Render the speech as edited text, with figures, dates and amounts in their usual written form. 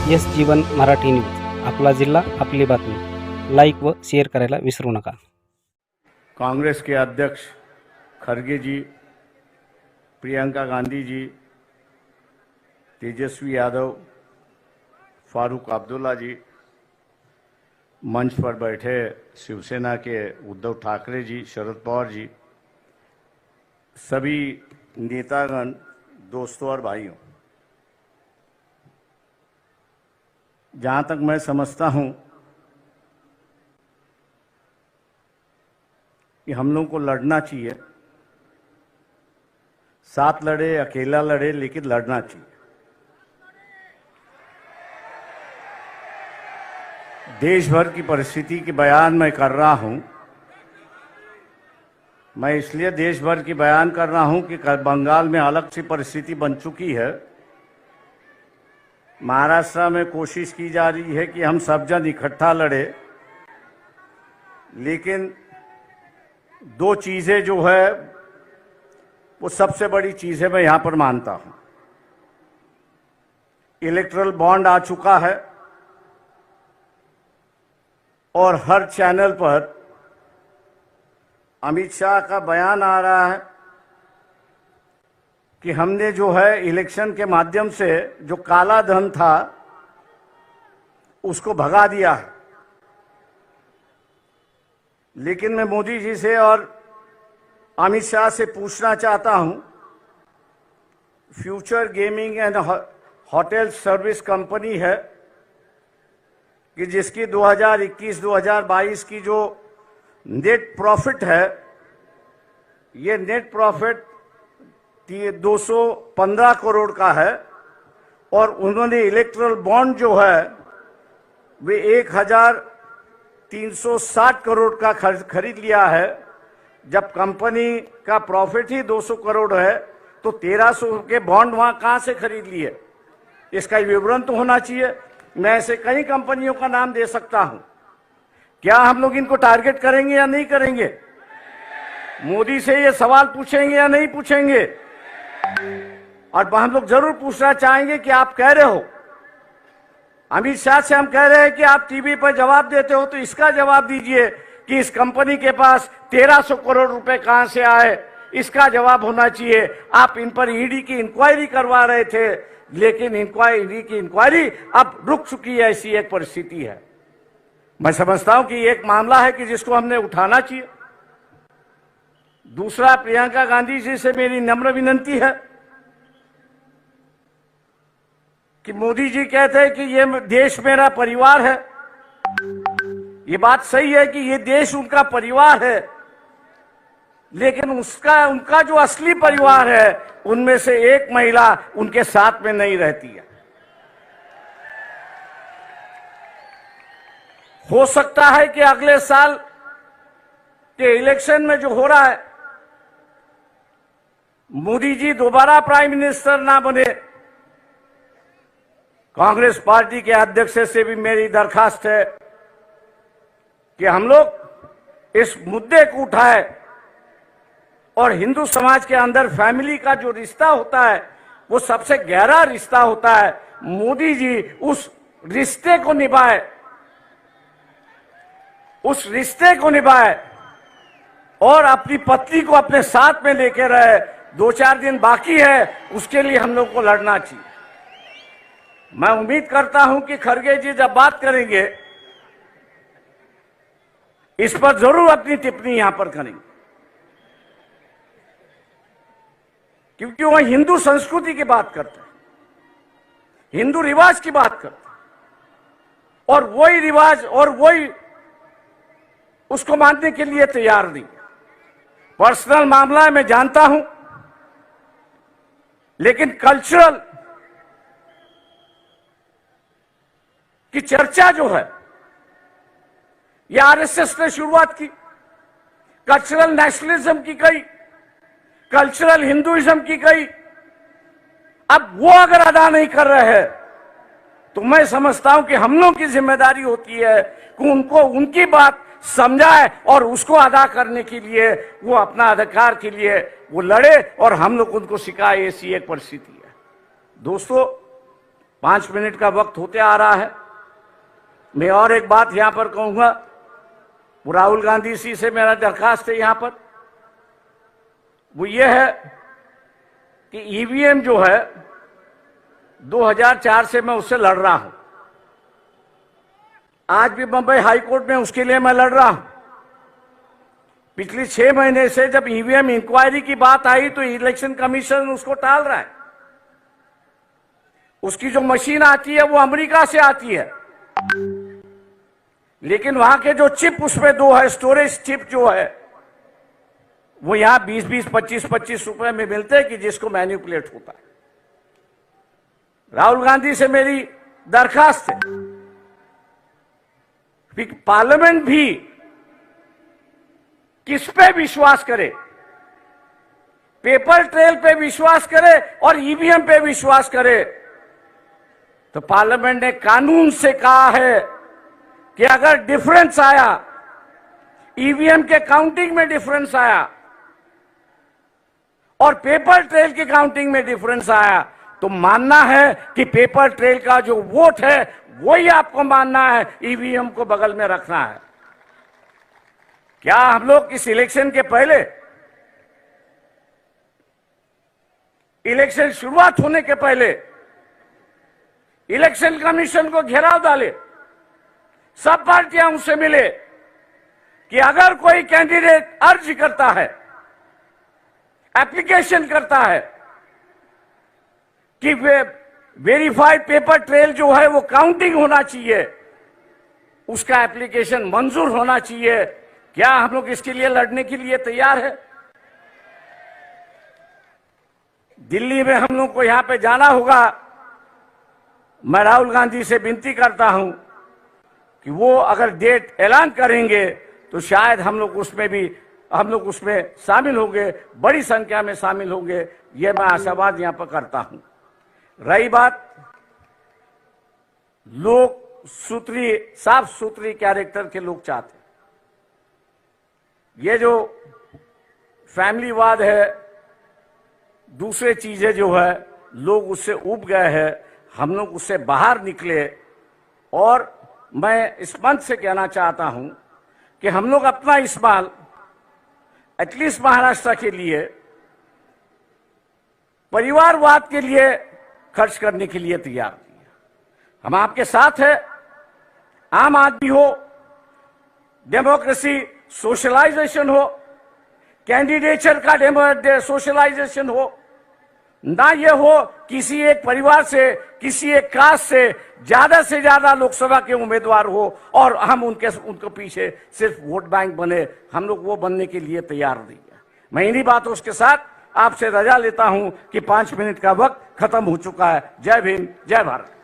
Yes जीवन Marathi news, आपला जिल्हा आपली बातमी. लाईक व शेअर करायला विसरू नका. कांग्रेस के अध्यक्ष खड़गे जी, प्रियंका गांधी जी, तेजस्वी यादव, फारूक अब्दुल्ला जी, मंच पर बैठे शिवसेना के उद्धव ठाकरे जी, शरद पवार जी, सभी नेतागण, दोस्तों और भाइयों, जहाँ तक मैं समझता हूँ कि हम लोगों को लड़ना चाहिए. साथ लड़े, अकेला लड़े, लेकिन लड़ना चाहिए. देश भर की परिस्थिति की बयान मैं कर रहा हूं. मैं इसलिए देश भर की बयान कर रहा हूं कि बंगाल में अलग सी परिस्थिति बन चुकी है. महाराष्ट्र में कोशिश की जा रही है कि हम सब जन इकट्ठा लड़े, लेकिन दो चीजें जो है वो सबसे बड़ी चीज है, मैं यहां पर मानता हूं. इलेक्टोरल बॉन्ड आ चुका है और हर चैनल पर अमित शाह का बयान आ रहा है कि हमने जो है इलेक्शन के माध्यम से जो काला धन था उसको भगा दिया है. लेकिन मैं मोदी जी से और अमित शाह से पूछना चाहता हूं, future gaming and hotel service company है कि जिसकी 2021-2022 की जो नेट प्रॉफिट है, ये नेट प्रॉफिट 215 करोड़ का है और उन्होंने इलेक्ट्रल बॉन्ड जो है वे 1360 करोड़ का खरीद लिया है. जब कंपनी का प्रॉफिट ही 200 करोड़ है तो 1300 के बॉन्ड वहां कहां से खरीद लिए? इसका विवरण तो होना चाहिए. मैं ऐसे कई कंपनियों का नाम दे सकता हूं. क्या हम लोग इनको टारगेट करेंगे या नहीं करेंगे? मोदी से ये सवाल पूछेंगे या नहीं पूछेंगे? और हम लोग जरूर पूछना चाहेंगे कि आप कह रहे हो, अमित शाह से हम कह रहे हैं कि आप टीवी पर जवाब देते हो, तो इसका जवाब दीजिए कि इस कंपनी के पास 1300 करोड़ रुपए कहां से आए, इसका जवाब होना चाहिए. आप इन पर ईडी की इंक्वायरी करवा रहे थे, लेकिन ईडी की इंक्वायरी अब रुक चुकी है. ऐसी एक परिस्थिति है. मैं समझता हूं कि एक मामला है कि जिसको हमने उठाना चाहिए. दूसरा, प्रियंका गांधी जी से मेरी नम्र विनती है कि मोदी जी कहते हैं कि ये देश मेरा परिवार है. ये बात सही है कि ये देश उनका परिवार है, लेकिन उनका जो असली परिवार है उनमें से एक महिला उनके साथ में नहीं रहती है. हो सकता है कि अगले साल के इलेक्शन में जो हो रहा है, मोदी जी दोबारा प्राइम मिनिस्टर ना बने. कांग्रेस पार्टी के अध्यक्ष से भी मेरी दरखास्त है कि हम लोग इस मुद्दे को उठाए और हिंदू समाज के अंदर फैमिली का जो रिश्ता होता है वो सबसे गहरा रिश्ता होता है. मोदी जी उस रिश्ते को निभाए, उस रिश्ते को निभाए और अपनी पत्नी को अपने साथ में लेके रहे. 2-4 दिन बाकी है, उसके लिए हम लोग को लड़ना चाहिए. मैं उम्मीद करता हूं कि खड़गे जी जब बात करेंगे इस पर जरूर अपनी टिप्पणी यहां पर करेंगे, क्योंकि वह हिंदू संस्कृति की बात करते हैं, हिंदू रिवाज की बात करते हैं, और वही रिवाज और वही उसको मानने के लिए तैयार नहीं. पर्सनल मामला है, मैं जानता हूं, लेकिन कल्चरल की चर्चा जो है ये आरएसएस ने शुरुआत की. कल्चरल नेशनलिज्म की गई, कल्चरल हिंदुइज्म की गई. अब वो अगर अदा नहीं कर रहे हैं तो मैं समझता हूं कि हम लोगों की जिम्मेदारी होती है कि उनको उनकी बात समझाए और उसको अदा करने के लिए वो अपना अधिकार के लिए वो लड़े और हम लोग उनको सिखाए. ऐसी एक परिस्थिति है. दोस्तों, 5 मिनट का वक्त होते आ रहा है। मैं और एक बात यहां पर कहूंगा, राहुल गांधी जी से मेरा दरखास्त है यहां पर, वो ये है कि ईवीएम जो है 2004 से मैं उससे लड़ रहा हूं, आज भी बंबई हाई कोर्ट में उसके लिए मैं लड़ रहा हूं। पिछले 6 महीने से जब ईवीएम इंक्वायरी की बात आई तो इलेक्शन कमीशन उसको टाल रहा है। उसकी जो मशीन आती है वो अमेरिका से आती है, लेकिन वहां के जो चिप उसमें 2 है, स्टोरेज चिप जो है, वो यहां 20-20, 25-25 रुपए में मिलते हैं कि जिसको मैनिपुलेट होता है। राहुल गांधी से मेरी दरखास्त है कि पार्लियामेंट भी किस पे विश्वास करे, पेपर ट्रेल पे विश्वास करे और ईवीएम पे विश्वास करे। तो पार्लियामेंट ने कानून से कहा है कि अगर डिफरेंस आया, ईवीएम के काउंटिंग में डिफरेंस आया और पेपर ट्रेल की काउंटिंग में डिफरेंस आया, तो मानना है कि पेपर ट्रेल का जो वोट है वही आपको मानना है, ईवीएम को बगल में रखना है। क्या हम लोग इस इलेक्शन के पहले, इलेक्शन शुरुआत होने के पहले इलेक्शन कमीशन को घेराव डाले, सब पार्टियां उनसे मिले कि अगर कोई कैंडिडेट अर्ज करता है, एप्लीकेशन करता है कि वेरीफाइड पेपर ट्रेल जो है वो काउंटिंग होना चाहिए, उसका एप्लीकेशन मंजूर होना चाहिए। क्या हम लोग इसके लिए लड़ने के लिए तैयार है? दिल्ली में हम लोग को यहां पे जाना होगा। मैं राहुल गांधी से विनती करता हूं कि वो अगर डेट ऐलान करेंगे तो शायद हम लोग उसमें शामिल होंगे, बड़ी संख्या में शामिल होंगे, ये मैं आशावाद यहां पर करता हूं। रही बात लोग साफ सुथरी कैरेक्टर के लोग चाहते हैं। ये जो फैमिलीवाद है, दूसरे चीजें जो है, लोग उससे उब गए हैं, हम लोग उससे बाहर निकले। और मैं इस मंच से कहना चाहता हूं कि हम लोग अपना इस्तेमाल एटलीस्ट महाराष्ट्र के लिए परिवारवाद के लिए खर्च करने के लिए तैयार नहीं है। हम आपके साथ हैं। आम आदमी हो, डेमोक्रेसी सोशलाइजेशन हो, कैंडिडेचर का सोशलाइजेशन हो, ना ये हो किसी एक परिवार से, किसी एक कास्ट से ज्यादा लोकसभा के उम्मीदवार हो और हम उनके पीछे सिर्फ वोट बैंक बने। हम लोग वो बनने के लिए तैयार नहीं है। मैं इन्हीं बातों के साथ आपसे रजा लेता हूं कि 5 मिनट का वक्त खत्म हो चुका है। जय भीम, जय भारत।